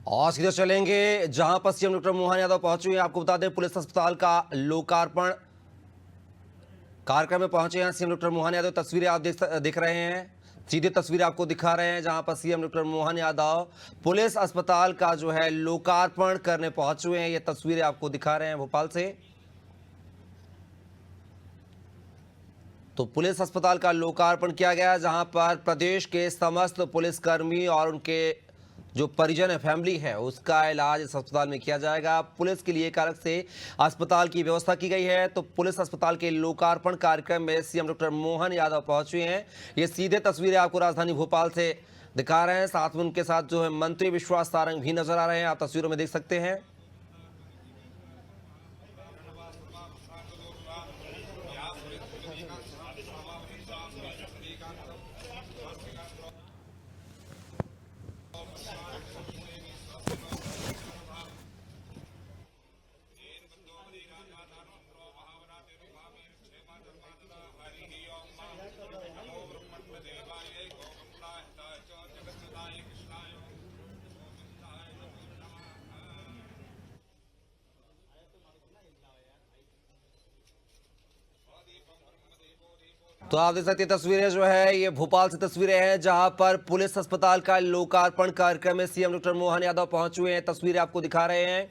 और सीधे चलेंगे जहां पर सीएम डॉक्टर मोहन यादव पहुंचे हैं। आपको बता दें, पुलिस अस्पताल का लोकार्पण कार्यक्रम में पहुंचे हैं सीएम डॉक्टर मोहन यादव। तस्वीरें आप देख रहे हैं, सीधे तस्वीरें आपको दिखा रहे हैं जहां पर CM doctor Mohan Yadav police अस्पताल का जो है लोकार्पण करने पहुंचे हुए हैं। ये तस्वीरें आपको दिखा रहे हैं भोपाल से। तो पुलिस अस्पताल का लोकार्पण किया गया जहां पर प्रदेश के समस्त पुलिसकर्मी और उनके जो परिजन है, फैमिली है, उसका इलाज इस अस्पताल में किया जाएगा। पुलिस के लिए एक अलग से अस्पताल की व्यवस्था की गई है। तो पुलिस अस्पताल के लोकार्पण कार्यक्रम में सीएम डॉक्टर मोहन यादव पहुंचे हैं। ये सीधे तस्वीरें आपको राजधानी भोपाल से दिखा रहे हैं। साथ में उनके साथ जो है मंत्री विश्वास सारंग भी नजर आ रहे हैं, आप तस्वीरों में देख सकते हैं। तो आप देख सकते हैं तस्वीरें जो है ये भोपाल से तस्वीरें हैं जहां पर पुलिस अस्पताल का लोकार्पण कार्यक्रम में सीएम डॉक्टर मोहन यादव पहुंचे हुए हैं। तस्वीरें आपको दिखा रहे हैं,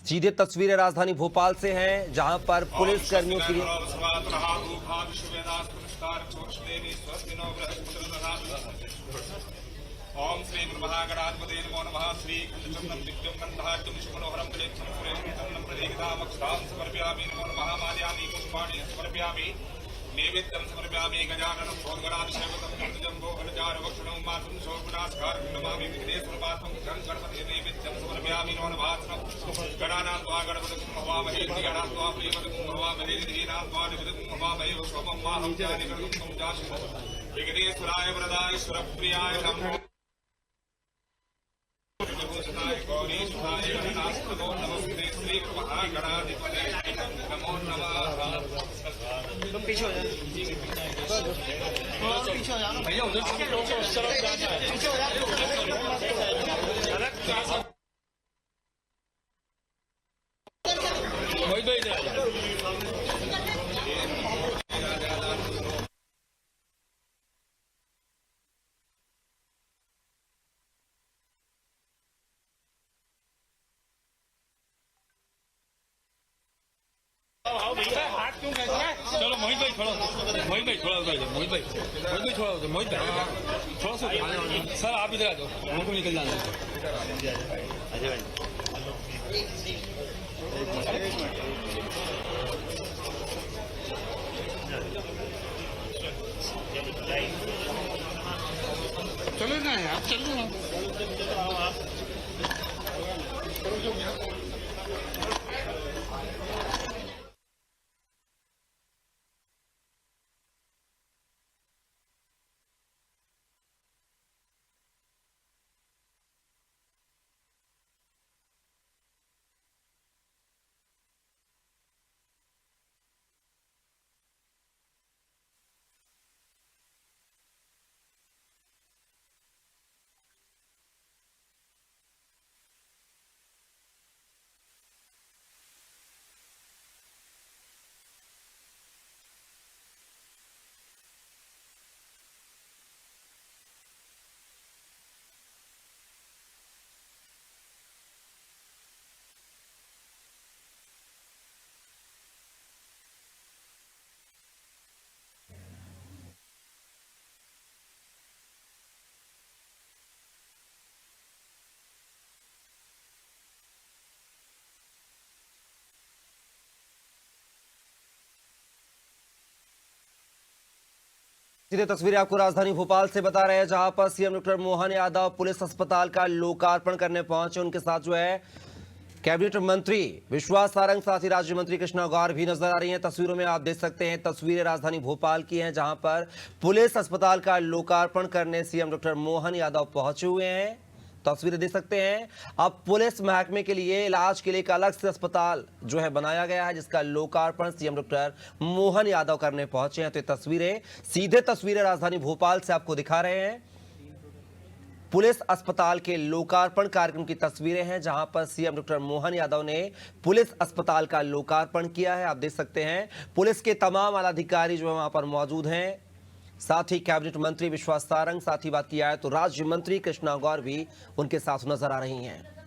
सीधे तस्वीरें राजधानी भोपाल से हैं जहां पर पुलिस कर्मियों की ओम श्री महागणाधिपते नमो नमः। श्री खंडचंदन दिव्यं गंधाढ्यं शुभनोहरं प्रेक्षणं प्रदीक्षामक्षां समर्पयामि। नमो नमः। माल्यानि पुष्पाणि समर्पयामि। नैवेद्यं समर्पयामि। गजाननं भोगरादिसेवकं निर्जम्बो घनचारवक्षणं मातुं शोभनास्कारं नमामि। विघ्नेश्वरपात्रं गणपति नैवेद्यं समर्पयामि। नमो नमः। गणानां त्वा गणपतिं हवामहे। गणानां त्वा प्रियपतिं हवामहे। धीनां त्वा निपतिं हवामहे। सोमं माहं ज्ञानिकं जातु विघ्नेश्वराय वरदाय सुरप्रियाय नमः। गौरीशाय गणनाथो नमस्ते। श्री महागणाधिपते नमो नमः। तुम पीछे हो जाओ, पीछे हो जाओ भैया, उधर पीछे हो जाओ। हाथ क्यों कर रहा है? चलो मोहित भाई थोड़ा, मोहित भाई थोड़ा उधर जाओ। मोहित भाई थोड़ा उधर, मोहित भाई थोड़ा सा सर आप इधर आ जाओ, हमको निकल जाना है। अजय भाई चलो ना यार, चलो ना। सीधे तस्वीरें आपको राजधानी भोपाल से बता रहे हैं जहां पर CM doctor Mohan Yadav police अस्पताल का लोकार्पण करने पहुंचे। उनके साथ जो है कैबिनेट मंत्री विश्वास सारंग, साथ ही राज्य मंत्री कृष्णा गौर भी नजर आ रही हैं। तस्वीरों में आप देख सकते हैं, तस्वीरें राजधानी भोपाल की हैं जहां पर पुलिस अस्पताल का लोकार्पण करने सीएम डॉक्टर मोहन यादव पहुंचे हुए हैं। तस्वीरें देख सकते हैं। अब पुलिस महकमे के लिए इलाज के लिए एक अलग से अस्पताल जो है बनाया गया है, जिसका लोकार्पण सीएम डॉक्टर मोहन यादव करने पहुंचे हैं। तो ये तस्वीरें, सीधे तस्वीरें राजधानी भोपाल से आपको दिखा रहे हैं। पुलिस अस्पताल के लोकार्पण कार्यक्रम की तस्वीरें हैं, जहां पर सीएम डॉक्टर मोहन यादव ने पुलिस अस्पताल का लोकार्पण किया है। आप देख सकते हैं पुलिस के तमाम आला अधिकारी जो है वहां पर मौजूद हैं। साथ ही कैबिनेट मंत्री विश्वास सारंग, साथ ही बात किया है तो राज्य मंत्री कृष्णा गौर भी उनके साथ नजर आ रही हैं।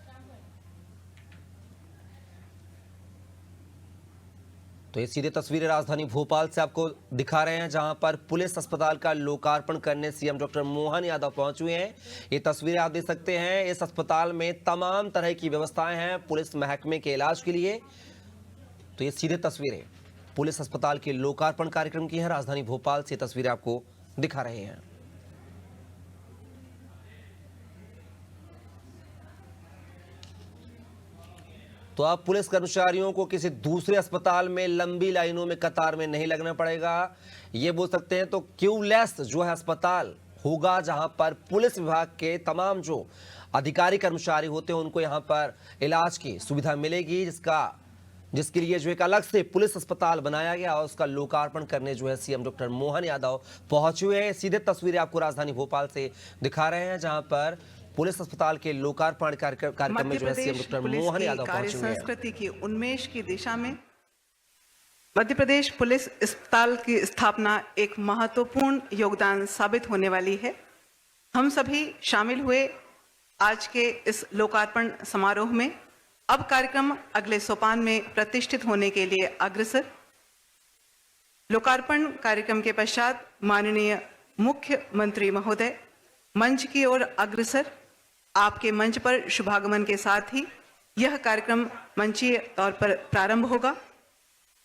तो ये सीधे तस्वीरें राजधानी भोपाल से आपको दिखा रहे हैं, जहां पर पुलिस अस्पताल का लोकार्पण करने सीएम डॉक्टर मोहन यादव पहुंचे हुए हैं। ये तस्वीरें आप देख सकते हैं। इस अस्पताल में तमाम तरह की व्यवस्थाएं हैं पुलिस महकमे के इलाज के लिए। तो ये सीधे तस्वीरें पुलिस अस्पताल के लोकार्पण कार्यक्रम की है। राजधानी भोपाल से तस्वीरें आपको दिखा रहे हैं। तो अब पुलिस कर्मचारियों को किसी दूसरे अस्पताल में लंबी लाइनों में कतार में नहीं लगना पड़ेगा। ये बोल सकते हैं तो क्यूलेस जो है अस्पताल होगा, जहां पर पुलिस विभाग के तमाम जो अधिकारी कर्मचारी होते हैं उनको यहां पर इलाज की सुविधा मिलेगी, जिसके लिए जो एक अलग से पुलिस अस्पताल बनाया गया और उसका लोकार्पण करने जो है सीएम डॉक्टर मोहन यादव पहुंचे हुए हैं। सीधे तस्वीरें आपको राजधानी भोपाल से दिखा रहे हैं, जहां पर पुलिस अस्पताल के लोकार्पण कार्यक्रम में जो है सीएम डॉक्टर मोहन यादव पहुंचे हुए हैं। संस्कृति की उन्मेष की दिशा में मध्य प्रदेश पुलिस अस्पताल की स्थापना एक महत्वपूर्ण योगदान साबित होने वाली है। हम सभी शामिल हुए आज के इस लोकार्पण समारोह में। अब कार्यक्रम अगले सोपान में प्रतिष्ठित होने के लिए अग्रसर। लोकार्पण कार्यक्रम के पश्चात माननीय मुख्यमंत्री महोदय मंच की ओर अग्रसर। आपके मंच पर शुभागमन के साथ ही यह कार्यक्रम मंचीय तौर पर प्रारंभ होगा।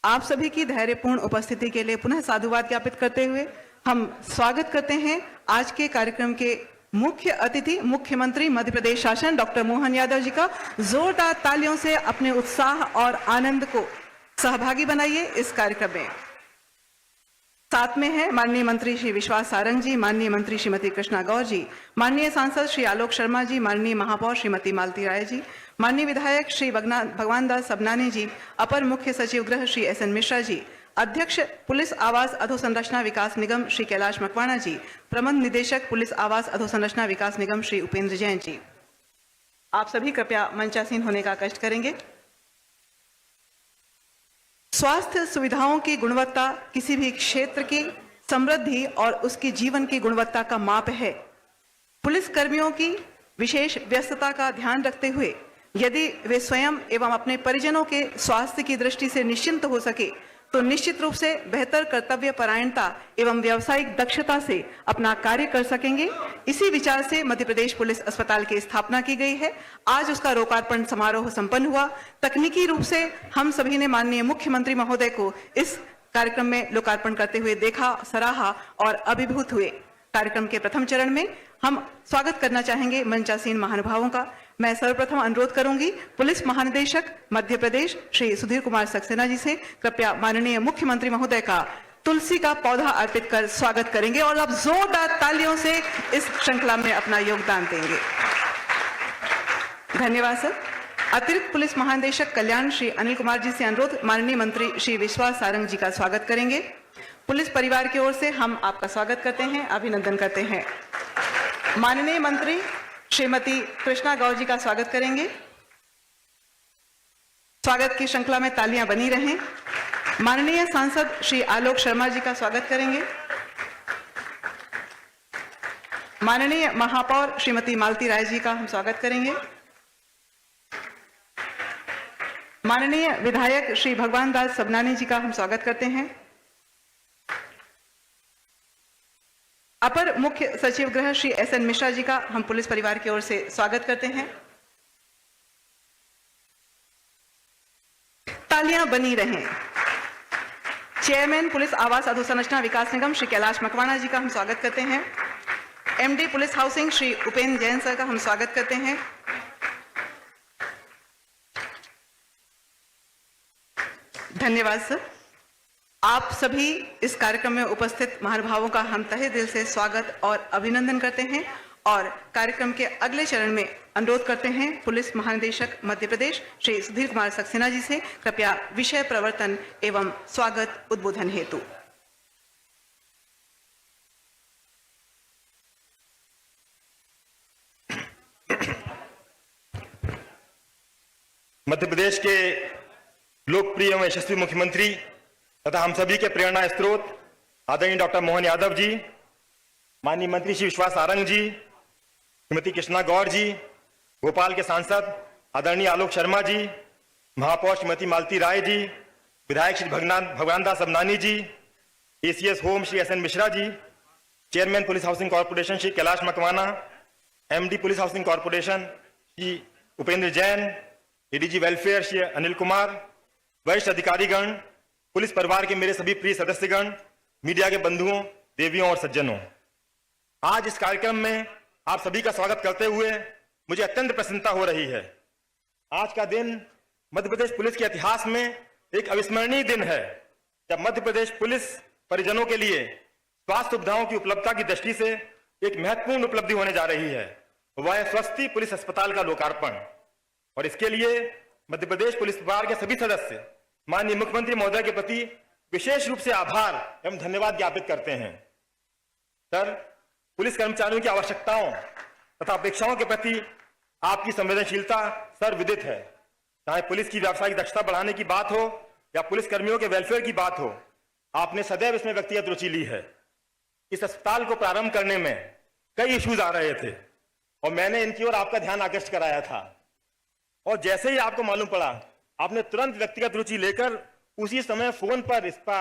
आप सभी की धैर्यपूर्ण उपस्थिति के लिए पुनः साधुवाद ज्ञापित करते हुए हम स्वागत करते हैं आज के कार्यक्रम के मुख्य अतिथि मुख्यमंत्री मध्य प्रदेश शासन डॉक्टर मोहन यादव जी का। जोरदार तालियों से अपने उत्साह और आनंद को सहभागी बनाइए इस कार्यक्रम में। साथ में है माननीय मंत्री श्री विश्वास सारंग जी, माननीय मंत्री श्रीमती कृष्णा गौर जी, माननीय सांसद श्री आलोक शर्मा जी, माननीय महापौर श्रीमती मालती राय जी, माननीय विधायक श्री भगवान दास सबनानी जी, अपर मुख्य सचिव गृह श्री एस.एन. मिश्रा जी, अध्यक्ष पुलिस आवास अधोसंरचना विकास निगम श्री कैलाश मकवाना जी, प्रबंध निदेशक पुलिस आवास अधोसंरचना विकास निगम श्री उपेंद्र जैन जी। आप सभी कृपया मंचासीन होने का कष्ट करेंगे। स्वास्थ्य सुविधाओं की गुणवत्ता किसी भी क्षेत्र की समृद्धि और उसकी जीवन की गुणवत्ता का माप है। पुलिस कर्मियों की विशेष व्यस्तता का ध्यान रखते हुए यदि वे स्वयं एवं अपने परिजनों के स्वास्थ्य की दृष्टि से निश्चिंत हो सके तो निश्चित रूप से बेहतर कर्तव्य परायणता एवं व्यावसायिक दक्षता से अपना कार्य कर सकेंगे। इसी विचार से मध्य प्रदेश पुलिस अस्पताल की स्थापना की गई है। आज उसका लोकार्पण समारोह संपन्न हुआ। तकनीकी रूप से हम सभी ने माननीय मुख्यमंत्री महोदय को इस कार्यक्रम में लोकार्पण करते हुए देखा, सराहा और अभिभूत हुए। कार्यक्रम के प्रथम चरण में हम स्वागत करना चाहेंगे मंचासीन महानुभावों का। मैं सर्वप्रथम अनुरोध करूंगी पुलिस महानिदेशक मध्य प्रदेश श्री सुधीर कुमार सक्सेना जी से कृपया माननीय मुख्यमंत्री महोदय का तुलसी का पौधा अर्पित कर स्वागत करेंगे और अब जोरदार तालियों से इस श्रृंखला में अपना योगदान देंगे। धन्यवाद सर। अतिरिक्त पुलिस महानिदेशक कल्याण श्री अनिल कुमार जी से अनुरोध माननीय मंत्री श्री विश्वास सारंग जी का स्वागत करेंगे। पुलिस परिवार की ओर से हम आपका स्वागत करते हैं, अभिनंदन करते हैं। माननीय मंत्री श्रीमती कृष्णा गौर जी का स्वागत करेंगे। स्वागत की श्रृंखला में तालियां बनी रहें। माननीय सांसद श्री आलोक शर्मा जी का स्वागत करेंगे। माननीय महापौर श्रीमती मालती राय जी का हम स्वागत करेंगे। माननीय विधायक श्री भगवान दास सबनानी जी का हम स्वागत करते हैं। अपर मुख्य सचिव गृह श्री एस.एन. मिश्रा जी का हम पुलिस परिवार की ओर से स्वागत करते हैं। तालियां बनी रहें। चेयरमैन पुलिस आवास अधोसंरचना विकास निगम श्री कैलाश मकवाना जी का हम स्वागत करते हैं। MD police housing Shri Upendra Jain sir का हम स्वागत करते हैं। धन्यवाद सर। आप सभी इस कार्यक्रम में उपस्थित महानुभावों का हम तहे दिल से स्वागत और अभिनंदन करते हैं और कार्यक्रम के अगले चरण में अनुरोध करते हैं पुलिस महानिदेशक मध्य प्रदेश श्री सुधीर कुमार सक्सेना जी से कृपया विषय प्रवर्तन एवं स्वागत उद्बोधन हेतु। मध्य प्रदेश के लोकप्रिय एवं यशस्वी मुख्यमंत्री तथा हम सभी के प्रेरणा स्रोत आदरणीय डॉक्टर मोहन यादव जी, माननीय मंत्री श्री विश्वास सारंग जी, श्रीमती कृष्णा गौर जी, भोपाल के सांसद आदरणीय आलोक शर्मा जी, महापौर श्रीमती मालती राय जी, विधायक Shri Bhagwan Das Sabnani ji, ACS home Shri S N Mishra ji, chairman police housing corporation Shri Kailash Makwana, MD police housing corporation Shri Upendra Jain, ADG welfare Shri Anil Kumar, वरिष्ठ अधिकारीगण, पुलिस परिवार के मेरे सभी प्रिय सदस्यगण, मीडिया के बंधुओं, देवियों और सज्जनों, आज इस कार्यक्रम में आप सभी का स्वागत करते हुए मुझे अत्यंत प्रसन्नता हो रही है। आज का दिन मध्य प्रदेश पुलिस के इतिहास में एक अविस्मरणीय दिन है, जब मध्य प्रदेश पुलिस परिजनों के लिए स्वास्थ्य सुविधाओं की उपलब्धता की दृष्टि से एक महत्वपूर्ण उपलब्धि होने जा रही है, वह है स्वस्थी पुलिस अस्पताल का लोकार्पण। और इसके लिए मध्य प्रदेश पुलिस विभाग के सभी सदस्य माननीय मुख्यमंत्री महोदय के प्रति विशेष रूप से आभार एवं धन्यवाद ज्ञापित करते हैं। सर, पुलिस कर्मचारियों की आवश्यकताओं तथा अपेक्षाओं के प्रति आपकी संवेदनशीलता सर विदित है। चाहे पुलिस की व्यावसायिक दक्षता बढ़ाने की बात हो या पुलिस कर्मियों के वेलफेयर की बात हो, आपने सदैव इसमें व्यक्तिगत रुचि ली है। इस अस्पताल को प्रारंभ करने में कई इश्यूज आ रहे थे और मैंने इनकी ओर आपका ध्यान आकृष्ट कराया था, और जैसे ही आपको मालूम पड़ा, आपने तुरंत व्यक्तिगत रुचि लेकर उसी समय फोन पर इसका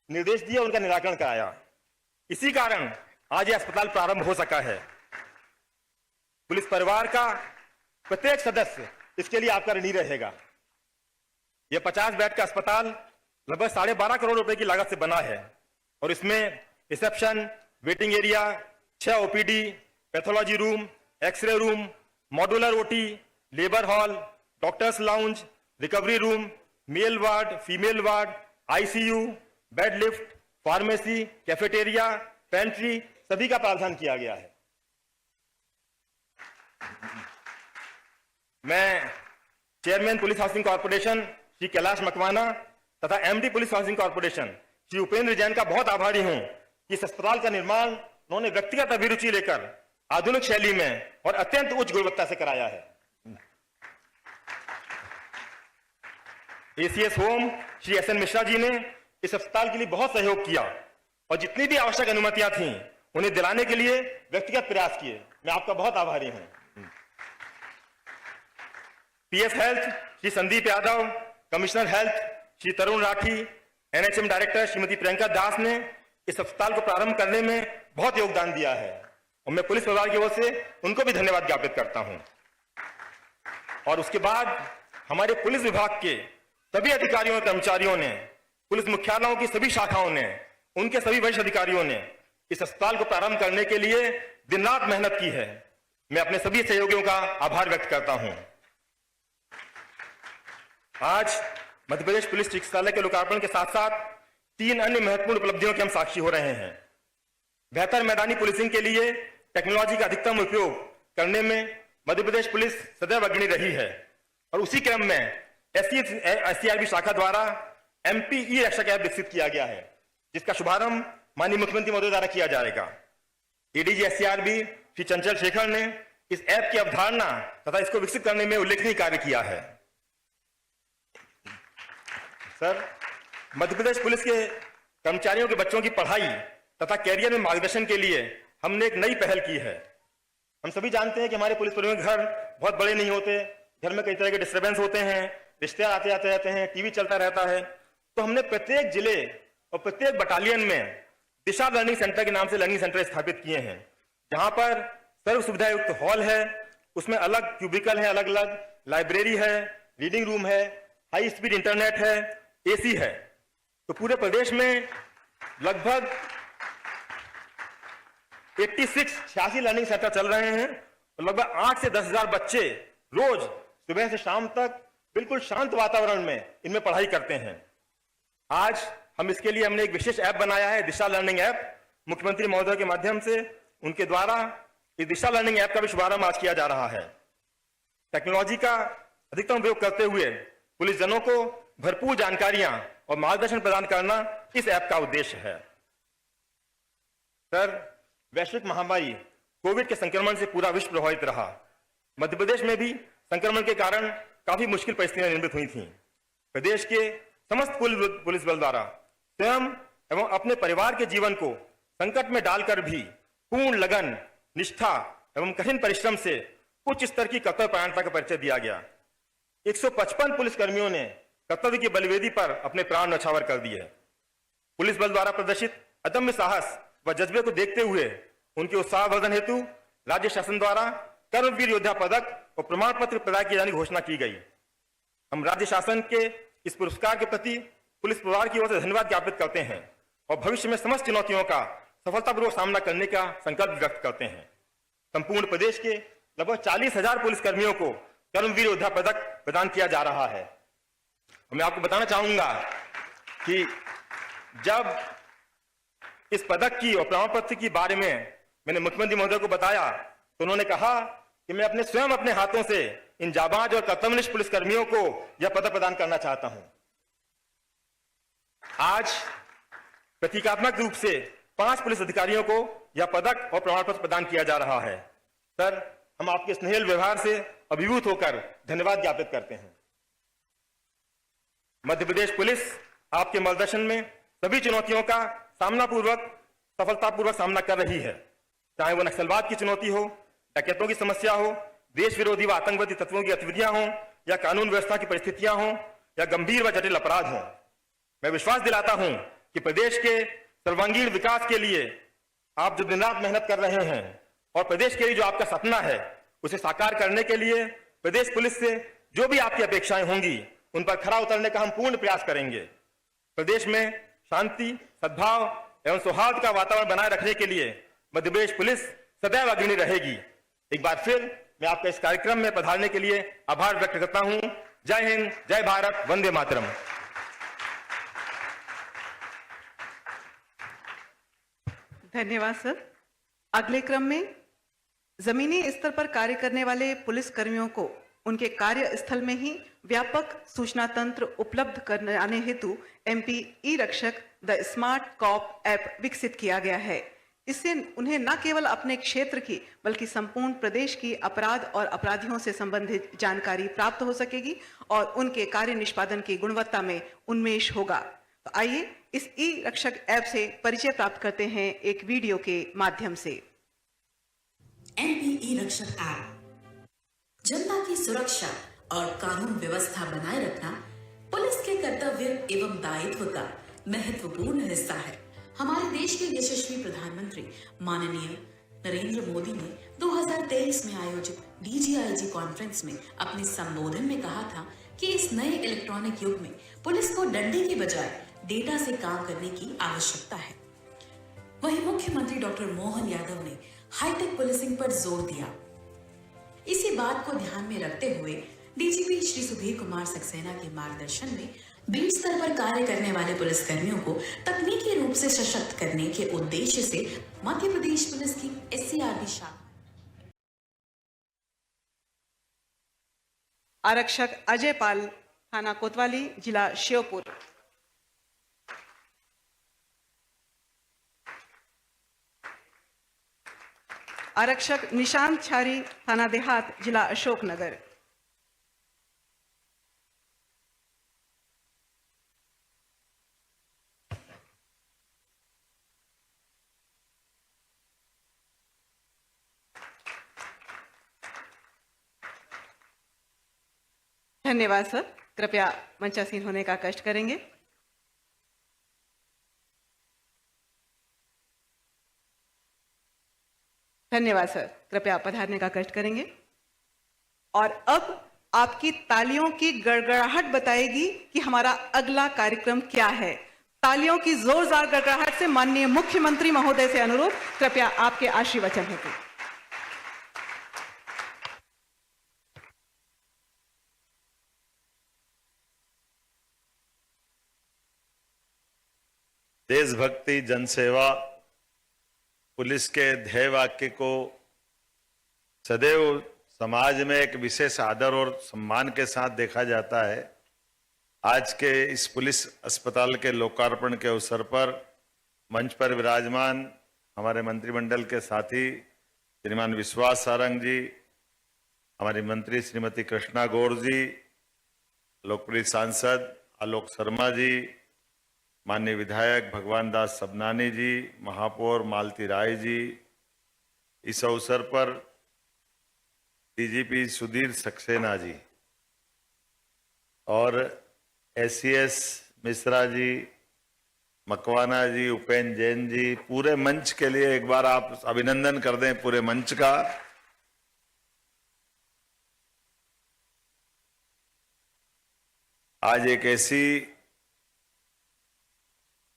निर्देश दिया, उनका निराकरण कराया। इसी कारण आज यह अस्पताल प्रारंभ हो सका है। पुलिस परिवार का प्रत्येक सदस्य इसके लिए आपका ऋणी रहेगा। यह 50 बेड का अस्पताल लगभग 12.5 करोड़ रुपए की लागत से बना है और इसमें reception, waiting area, 6 OPD, pathology room, x ray room, modular OT, labour hall, doctors lounge, recovery room, male ward, female ward, ICU, bed lift, pharmacy, cafeteria, pantry सभी का प्रावधान किया गया है। मैं chairman police housing corporation Shri Kailash Makwana तथा MD police housing corporation Shri Upendra Jain का बहुत आभारी हूं कि इस अस्पताल का निर्माण उन्होंने व्यक्तिगत अभिरुचि लेकर आधुनिक शैली में और अत्यंत उच्च गुणवत्ता से कराया है। ACS home Shri S N Mishra ji ने इस अस्पताल के लिए बहुत सहयोग किया और जितनी भी आवश्यक अनुमतियां थीं उन्हें दिलाने के लिए व्यक्तिगत प्रयास किए। मैं आपका बहुत आभारी हूं। PS health Shri Sandeep Yadav, commissioner health Shri Tarun Rathi, NHM director Shrimati Priyanka Das ने इस अस्पताल को प्रारंभ करने में बहुत योगदान दिया है और मैं पुलिस परिवार की ओर से उनको भी धन्यवाद ज्ञापित करता हूं। और उसके बाद हमारे पुलिस विभाग के सभी अधिकारियों और कर्मचारियों ने, पुलिस मुख्यालयों की सभी शाखाओं ने, उनके सभी वरिष्ठ अधिकारियों ने इस अस्पताल को प्रारंभ करने के लिए दिन रात मेहनत की है। मैं अपने सभी सहयोगियों का आभार व्यक्त करता हूं। आज मध्य प्रदेश पुलिस चिकित्सालय के लोकार्पण के साथ साथ 3 अन्य महत्वपूर्ण उपलब्धियों के हम साक्षी हो रहे हैं। बेहतर मैदानी पुलिसिंग के लिए टेक्नोलॉजी का अधिकतम उपयोग करने में मध्य प्रदेश पुलिस सदैव अग्रणी रही है और उसी क्रम में एससीआरबी शाखा द्वारा एमपी ई रक्षक ऐप विकसित किया गया है, जिसका शुभारंभ माननीय मुख्यमंत्री महोदय द्वारा किया जाएगा। एडीजी एससीआरबी श्री चंचल शेखर ने इस ऐप की अवधारणा तथा इसको विकसित करने में उल्लेखनीय कार्य किया है। सर, मध्य प्रदेश पुलिस के कर्मचारियों के बच्चों की पढ़ाई तथा कैरियर में मार्गदर्शन के लिए हमने एक नई पहल की है। हम सभी जानते हैं कि हमारे पुलिस कर्मियों के घर बहुत बड़े नहीं होते, घर में कई तरह के डिस्टर्बेंस होते हैं, रिश्तेदार आते जाते रहते हैं, टीवी चलता रहता है। तो हमने प्रत्येक जिले और प्रत्येक बटालियन में दिशा लर्निंग सेंटर के नाम से लर्निंग सेंटर स्थापित किए हैं, जहां पर सर्व सुविधा युक्त हॉल है, उसमें अलग क्यूबिकल है, अलग अलग लाइब्रेरी है, रीडिंग रूम है, हाई स्पीड इंटरनेट है, एसी है। तो पूरे प्रदेश में लगभग 86 लर्निंग सेंटर चल रहे हैं और लगभग 8 से 10,000 बच्चे रोज सुबह से शाम तक बिल्कुल शांत वातावरण में इनमें पढ़ाई करते हैं। आज हम इसके लिए हमने एक विशेष ऐप बनाया है, दिशा लर्निंग ऐप। मुख्यमंत्री महोदय के माध्यम से उनके द्वारा इस दिशा लर्निंग ऐप का भी शुभारंभ आज किया जा रहा है। टेक्नोलॉजी का अधिकतम उपयोग करते हुए पुलिस जनों को भरपूर जानकारियां और मार्गदर्शन प्रदान करना इस ऐप का उद्देश्य है। सर, वैश्विक महामारी कोविड के संक्रमण से पूरा विश्व प्रभावित रहा। मध्य प्रदेश में भी संक्रमण के कारण काफी मुश्किल परिस्थितियां निर्मित हुई थी। प्रदेश के समस्त पुलिस बल द्वारा स्वयं एवं अपने परिवार के जीवन को संकट में डालकर भी पूर्ण लगन, निष्ठा एवं कठिन परिश्रम से उच्च स्तर की कर्तव्य परायणता का परिचय दिया गया। 155 पुलिसकर्मियों ने कर्तव्य की बलिवेदी पर अपने प्राण न्यौछावर कर दिए। पुलिस बल द्वारा प्रदर्शित अदम्य साहस व जज्बे को देखते हुए उनके उत्साहवर्धन हेतु राज्य शासन द्वारा कर्मवीर योद्धा पदक और प्रमाण पत्र प्रदान किए जाने की घोषणा की गई। हम राज्य शासन के इस पुरस्कार के प्रति पुलिस परिवार की ओर से धन्यवाद ज्ञापित करते हैं और भविष्य में समस्त चुनौतियों का सफलतापूर्वक सामना करने का संकल्प व्यक्त करते हैं। संपूर्ण प्रदेश के लगभग 40,000 पुलिसकर्मियों को कर्मवीर योद्धा पदक प्रदान किया जा रहा है। मैं आपको बताना चाहूंगा कि जब इस पदक की और प्रमाण पत्र की बारे में मैंने मुख्यमंत्री महोदय को बताया तो उन्होंने कहा कि मैं अपने हाथों से इन जाबाज और कर्तव्यनिष्ठ पुलिसकर्मियों को यह पदक प्रदान करना चाहता हूं। आज प्रतीकात्मक रूप से 5 पुलिस अधिकारियों को यह पदक और प्रमाण पत्र प्रदान किया जा रहा है। सर, हम आपके स्नेहिल व्यवहार से अभिभूत होकर धन्यवाद ज्ञापित करते हैं। मध्य प्रदेश पुलिस आपके मार्गदर्शन में सभी चुनौतियों का सफलतापूर्वक सामना कर रही है, चाहे वो नक्सलवाद की चुनौती हो, डकैतों की समस्या हो, देश विरोधी व आतंकवादी तत्वों की गतिविधियां हों या कानून व्यवस्था की परिस्थितियां हों या गंभीर व जटिल अपराध हों। मैं विश्वास दिलाता हूं कि प्रदेश के सर्वांगीण विकास के लिए आप जो दिन रात मेहनत कर रहे हैं और प्रदेश के लिए जो आपका सपना है उसे साकार करने के लिए प्रदेश पुलिस से जो भी आपकी अपेक्षाएं होंगी उन पर खरा उतरने का हम पूर्ण प्रयास करेंगे। प्रदेश में शांति, सद्भाव एवं सौहार्द का वातावरण बनाए रखने के लिए मध्य प्रदेश पुलिस सदैव अग्रणी रहेगी। एक बार फिर मैं आपका इस कार्यक्रम में पधारने के लिए आभार व्यक्त करता हूं। जय हिंद, जय भारत, वंदे मातरम। धन्यवाद सर। अगले क्रम में जमीनी स्तर पर कार्य करने वाले पुलिस कर्मियों को उनके कार्यस्थल में ही व्यापक सूचना तंत्र उपलब्ध कराने हेतु MP e Rakshak the smart cop app विकसित किया गया है। इससे उन्हें न केवल अपने क्षेत्र की बल्कि संपूर्ण प्रदेश की अपराध और अपराधियों से संबंधित जानकारी प्राप्त हो सकेगी और उनके कार्य निष्पादन की गुणवत्ता में उन्मेष होगा। तो आइए इस ई-रक्षक ऐप से परिचय प्राप्त करते हैं एक वीडियो के माध्यम से। MP ई-रक्षक ऐप जनता की सुरक्षा और कानून व्यवस्था बनाए रखना पुलिस के कर्तव्य एवं दायित्व का महत्वपूर्ण हिस्सा है। हमारे देश के यशस्वी प्रधानमंत्री माननीय नरेंद्र मोदी ने 2023 में आयोजित DGIG कॉन्फ्रेंस में अपने संबोधन में कहा था कि इस नए इलेक्ट्रॉनिक युग में पुलिस को डंडे की बजाय डेटा से काम करने की आवश्यकता है। वहीं मुख्यमंत्री डॉक्टर मोहन यादव ने हाईटेक पुलिसिंग पर जोर दिया। इसी बात को ध्यान में रखते हुए DGP श्री सुधीर कुमार सक्सेना के मार्गदर्शन में बीट स्तर पर कार्य करने वाले पुलिसकर्मियों को तकनीकी रूप से सशक्त करने के उद्देश्य से मध्य प्रदेश पुलिस की SCRB शाखा आरक्षक अजय पाल, थाना कोतवाली, जिला श्योपुर। आरक्षक निशांत छारी, थाना देहात, जिला अशोकनगर। धन्यवाद सर। कृपया मंचासीन होने का कष्ट करेंगे। धन्यवाद सर। कृपया पधारने का कष्ट करेंगे। और अब आपकी तालियों की गड़गड़ाहट बताएगी कि हमारा अगला कार्यक्रम क्या है। तालियों की जोरदार गड़गड़ाहट से माननीय मुख्यमंत्री महोदय से अनुरोध, कृपया आपके आशीर्वचन हेतु। देशभक्ति, जनसेवा, पुलिस के ध्येय वाक्य को सदैव समाज में एक विशेष आदर और सम्मान के साथ देखा जाता है। आज के इस पुलिस अस्पताल के लोकार्पण के अवसर पर मंच पर विराजमान हमारे मंत्रिमंडल के साथी श्रीमान विश्वास सारंग जी, हमारी मंत्री श्रीमती कृष्णा गौर जी, लोकप्रिय सांसद आलोक शर्मा जी, माननीय विधायक भगवान दास सबनानी जी, महापौर मालती राय जी, इस अवसर पर डीजीपी सुधीर सक्सेना जी और एससीएस मिश्रा जी, मकवाना जी, उपेन्द्र जैन जी, पूरे मंच के लिए एक बार आप अभिनंदन कर दें पूरे मंच का। आज एक ऐसी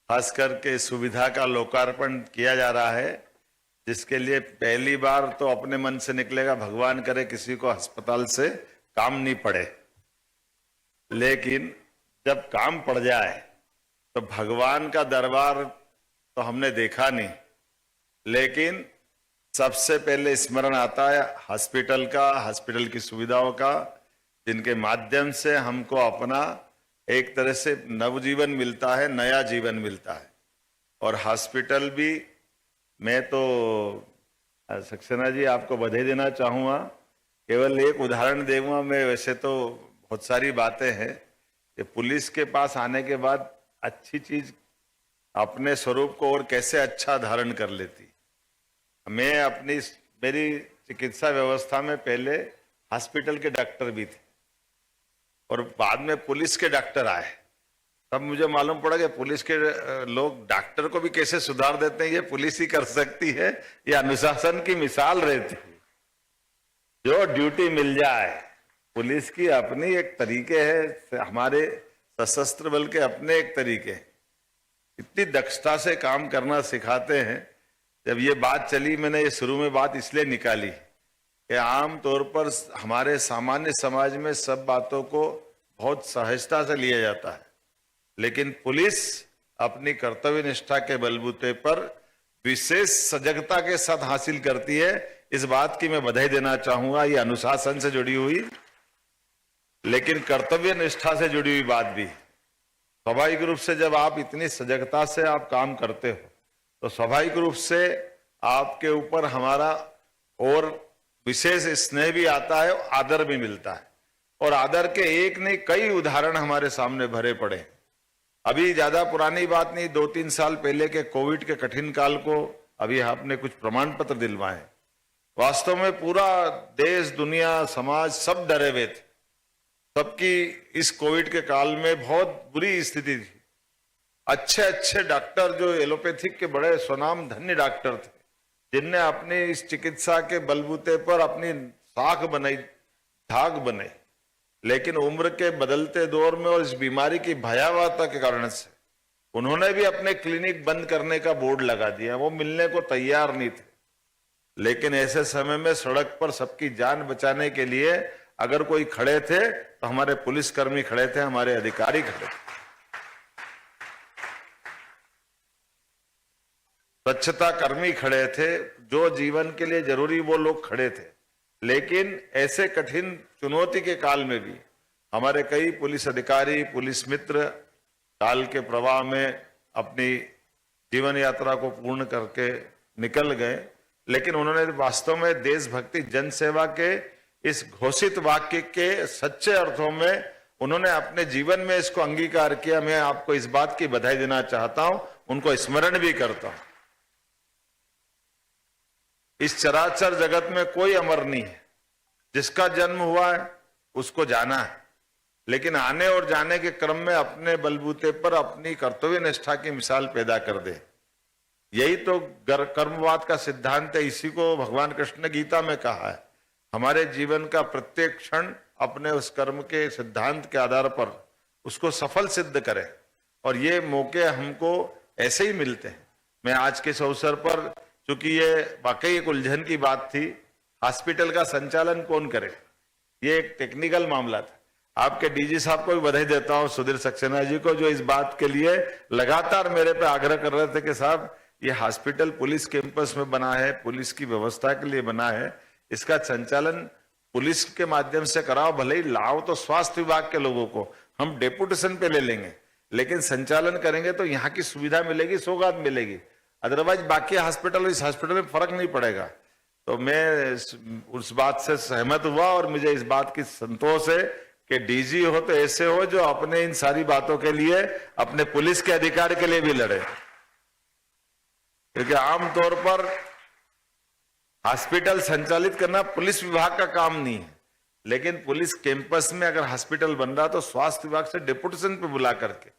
खास करके सुविधा का लोकार्पण किया जा रहा है जिसके लिए पहली बार तो अपने मन से निकलेगा भगवान करे किसी को अस्पताल से काम नहीं पड़े, लेकिन जब काम पड़ जाए तो भगवान का दरबार तो हमने देखा नहीं, लेकिन सबसे पहले स्मरण आता है हॉस्पिटल का, हॉस्पिटल की सुविधाओं का, जिनके माध्यम से हमको अपना एक तरह से नवजीवन मिलता है, नया जीवन मिलता है। और हॉस्पिटल भी, मैं तो सक्सेना जी आपको बधाई देना चाहूँगा, केवल एक उदाहरण दूंगा मैं, वैसे तो बहुत सारी बातें हैं कि पुलिस के पास आने के बाद अच्छी चीज अपने स्वरूप को और कैसे अच्छा धारण कर लेती। मैं मेरी चिकित्सा व्यवस्था में पहले हॉस्पिटल के डॉक्टर भी थे और बाद में पुलिस के डॉक्टर आए, तब मुझे मालूम पड़ा कि पुलिस के लोग डॉक्टर को भी कैसे सुधार देते हैं, ये पुलिस ही कर सकती है, ये अनुशासन की मिसाल रहती है। जो ड्यूटी मिल जाए, पुलिस की अपनी एक तरीके है, हमारे सशस्त्र बल के अपने एक तरीके, इतनी दक्षता से काम करना सिखाते हैं। जब ये बात चली, मैंने ये शुरू में बात इसलिए निकाली कि आम तौर पर हमारे सामान्य समाज में सब बातों को बहुत सहजता से लिया जाता है, लेकिन पुलिस अपनी कर्तव्य निष्ठा के बलबूते पर विशेष सजगता के साथ हासिल करती है। इस बात की मैं बधाई देना चाहूंगा। ये अनुशासन से जुड़ी हुई, लेकिन कर्तव्य निष्ठा से जुड़ी हुई बात भी। स्वाभाविक रूप से जब आप इतनी सजगता से आप काम करते हो तो स्वाभाविक रूप से आपके ऊपर हमारा और विशेष स्नेह भी आता है, आदर भी मिलता है। और आदर के एक नहीं कई उदाहरण हमारे सामने भरे पड़े। अभी ज्यादा पुरानी बात नहीं, 2-3 साल पहले के कोविड के कठिन काल को अभी आपने कुछ प्रमाण पत्र दिलवाए। वास्तव में पूरा देश, दुनिया, समाज सब डरे हुए थे। सबकी इस कोविड के काल में बहुत बुरी स्थिति थी। अच्छे अच्छे डॉक्टर जो एलोपैथिक के बड़े स्वनाम धन्य डॉक्टर थे, जिनने अपनी इस चिकित्सा के बलबूते पर अपनी साख बनाई, धाक बनाई, लेकिन उम्र के बदलते दौर में और इस बीमारी की भयावहता के कारण से उन्होंने भी अपने क्लिनिक बंद करने का बोर्ड लगा दिया। वो मिलने को तैयार नहीं थे, लेकिन ऐसे समय में सड़क पर सबकी जान बचाने के लिए अगर कोई खड़े थे तो हमारे पुलिसकर्मी खड़े थे, हमारे अधिकारी खड़े थे। स्वच्छता कर्मी खड़े थे, जो जीवन के लिए जरूरी वो लोग खड़े थे। लेकिन ऐसे कठिन चुनौती के काल में भी हमारे कई पुलिस अधिकारी, पुलिस मित्र काल के प्रवाह में अपनी जीवन यात्रा को पूर्ण करके निकल गए। लेकिन उन्होंने वास्तव में देशभक्ति, जनसेवा के इस घोषित वाक्य के सच्चे अर्थों में उन्होंने अपने जीवन में इसको अंगीकार किया। मैं आपको इस बात की बधाई देना चाहता हूं, उनको स्मरण भी करता हूं। इस चराचर जगत में कोई अमर नहीं है, जिसका जन्म हुआ है उसको जाना है, लेकिन आने और जाने के क्रम में अपने बलबूते पर अपनी कर्तव्य निष्ठा की मिसाल पैदा कर दे। यही तो कर्मवाद का सिद्धांत है। इसी को भगवान कृष्ण ने गीता में कहा है, हमारे जीवन का प्रत्येक क्षण अपने उस कर्म के सिद्धांत के आधार पर उसको सफल सिद्ध करें। और ये मौके हमको ऐसे ही मिलते हैं। मैं आज के इस अवसर पर, चूंकि ये वाकई एक उलझन की बात थी, हॉस्पिटल का संचालन कौन करे, ये एक टेक्निकल मामला था। आपके डीजी साहब को भी बधाई देता हूं, सुधीर सक्सेना जी को, जो इस बात के लिए लगातार मेरे पे आग्रह कर रहे थे कि साहब ये हॉस्पिटल पुलिस कैंपस में बना है, पुलिस की व्यवस्था के लिए बना है, इसका संचालन पुलिस के माध्यम से कराओ। भले ही लाओ तो स्वास्थ्य विभाग के लोगों को हम डेपुटेशन पे ले लेंगे, लेकिन संचालन करेंगे तो यहाँ की सुविधा मिलेगी, सौगात मिलेगी। अदरवाइज बाकी हॉस्पिटल, इस हॉस्पिटल में फर्क नहीं पड़ेगा। तो मैं उस बात से सहमत हुआ और मुझे इस बात की संतोष है कि डीजी हो तो ऐसे हो जो अपने इन सारी बातों के लिए, अपने पुलिस के अधिकार के लिए भी लड़े। क्योंकि आमतौर पर हॉस्पिटल संचालित करना पुलिस विभाग का काम नहीं है, लेकिन पुलिस कैंपस में अगर हॉस्पिटल बन रहा तो स्वास्थ्य विभाग से डिप्यूटेशन पे बुला करके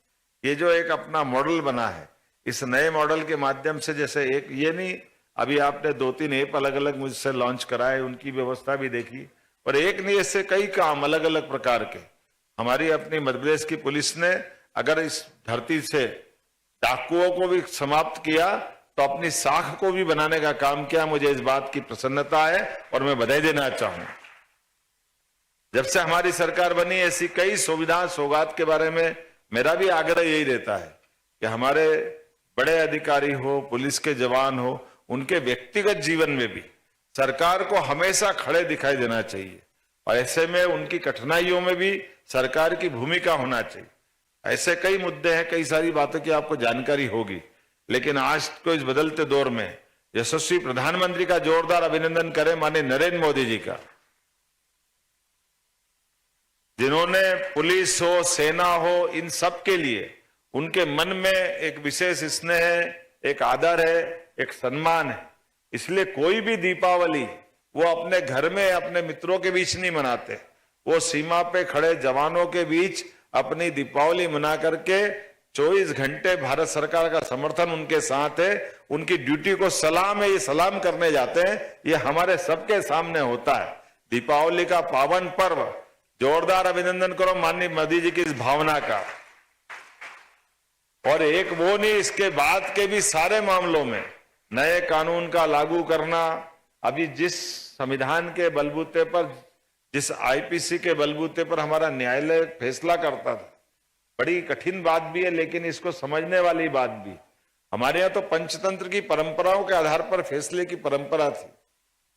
ये जो एक अपना मॉडल बना है, इस नए मॉडल के माध्यम से, जैसे एक ये नहीं, अभी आपने 2-3 ऐप अलग अलग मुझसे लॉन्च कराए, उनकी व्यवस्था भी देखी, और एक नहीं, ऐसे कई काम अलग अलग प्रकार के हमारी अपनी मध्य प्रदेश की पुलिस ने अगर इस धरती से डाकुओं को भी समाप्त किया तो अपनी साख को भी बनाने का काम किया। मुझे इस बात की प्रसन्नता है और मैं बधाई देना चाहूं। जब से हमारी सरकार बनी, ऐसी कई सुविधा सौगात के बारे में मेरा भी आग्रह यही रहता है कि हमारे बड़े अधिकारी हो, पुलिस के जवान हो, उनके व्यक्तिगत जीवन में भी सरकार को हमेशा खड़े दिखाई देना चाहिए, और ऐसे में उनकी कठिनाइयों में भी सरकार की भूमिका होना चाहिए। ऐसे कई मुद्दे हैं, कई सारी बातों की आपको जानकारी होगी, लेकिन आज को इस बदलते दौर में यशस्वी प्रधानमंत्री का जोरदार अभिनंदन करें माननीय नरेंद्र मोदी जी का, जिन्होंने पुलिस हो, सेना हो, इन सब के लिए उनके मन में एक विशेष स्नेह है, एक आदर है, एक सम्मान है। इसलिए कोई भी दीपावली वो अपने घर में अपने मित्रों के बीच नहीं मनाते, वो सीमा पे खड़े जवानों के बीच अपनी दीपावली मना करके 24 घंटे भारत सरकार का समर्थन उनके साथ है। उनकी ड्यूटी को सलाम है, ये सलाम करने जाते हैं, ये हमारे सबके सामने होता है। दीपावली का पावन पर्व, जोरदार अभिनंदन करो माननीय मोदी जी की इस भावना का। और एक वो नहीं, इसके बाद के भी सारे मामलों में नए कानून का लागू करना, अभी जिस संविधान के बलबूते पर, जिस आईपीसी के बलबूते पर हमारा न्यायालय फैसला करता था, बड़ी कठिन बात भी है लेकिन इसको समझने वाली बात भी। हमारे यहाँ तो पंचतंत्र की परंपराओं के आधार पर फैसले की परंपरा थी,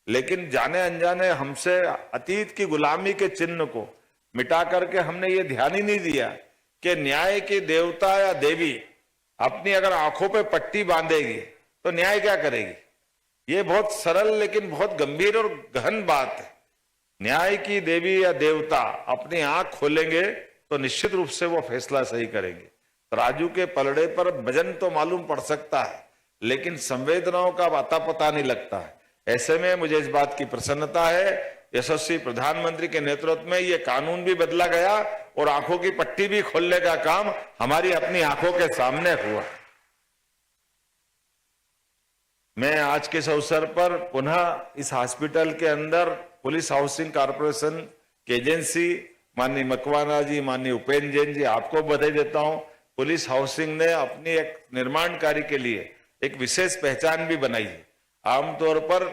लेकिन जाने अनजाने हमसे अतीत की गुलामी के चिन्ह को मिटा करके हमने ये ध्यान ही नहीं दिया कि न्याय की देवता या देवी अपनी अगर आंखों पे पट्टी बांधेगी तो न्याय क्या करेगी। ये बहुत सरल लेकिन बहुत गंभीर और गहन बात है। न्याय की देवी या देवता अपनी आंख खोलेंगे तो निश्चित रूप से वो फैसला सही करेंगे। तराजू के पलड़े पर वजन तो मालूम पड़ सकता है, लेकिन संवेदनाओं का अता पता नहीं लगता है। ऐसे में मुझे इस बात की प्रसन्नता है, यशस्वी प्रधानमंत्री के नेतृत्व में ये कानून भी बदला गया और आंखों की पट्टी भी खोलने का काम हमारी अपनी आंखों के सामने हुआ। मैं आज के इस अवसर पर पुनः इस हॉस्पिटल के अंदर पुलिस हाउसिंग कॉर्पोरेशन की एजेंसी माननीय मकवाना जी, माननीय उपेंद्र जैन जी, आपको बधाई देता हूं। पुलिस हाउसिंग ने अपनी एक निर्माण कार्य के लिए एक विशेष पहचान भी बनाई है। आमतौर पर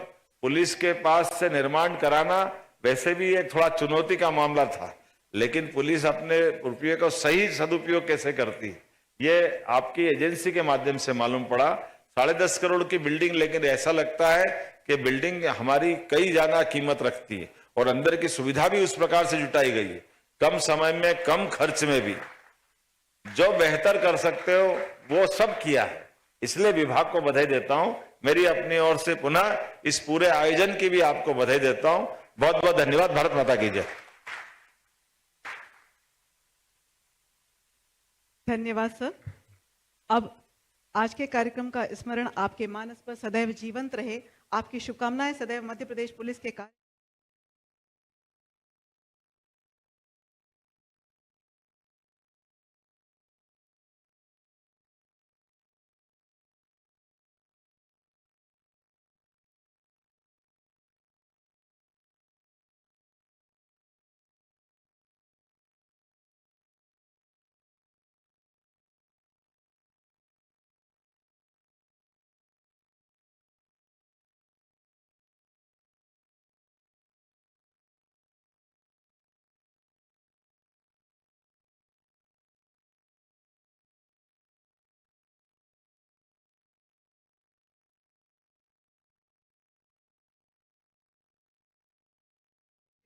पुलिस के पास से निर्माण कराना वैसे भी एक थोड़ा चुनौती का मामला था, लेकिन पुलिस अपने रुपये को सही सदुपयोग कैसे करती है, ये आपकी एजेंसी के माध्यम से मालूम पड़ा। 10.5 करोड़ की बिल्डिंग, लेकिन ऐसा लगता है कि बिल्डिंग हमारी कई ज्यादा कीमत रखती है और अंदर की सुविधा भी उस प्रकार से जुटाई गई है। कम समय में, कम खर्च में भी जो बेहतर कर सकते हो वो सब किया है, इसलिए विभाग को बधाई देता हूं। मेरी अपनी ओर से पुनः इस पूरे आयोजन की भी आपको बधाई देता हूं। बहुत बहुत धन्यवाद। भारत माता की जय। धन्यवाद सर। अब आज के कार्यक्रम का स्मरण आपके मानस पर सदैव जीवंत रहे। आपकी शुभकामनाएं सदैव मध्य प्रदेश पुलिस के कार्य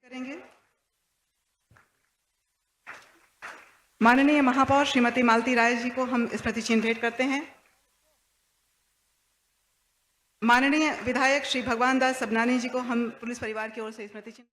करेंगे। माननीय महापौर श्रीमती मालती राय जी को हम स्मृति चिन्ह भेंट करते हैं। माननीय विधायक श्री भगवान दास सबनानी जी को हम पुलिस परिवार की ओर से स्मृति चिन्ह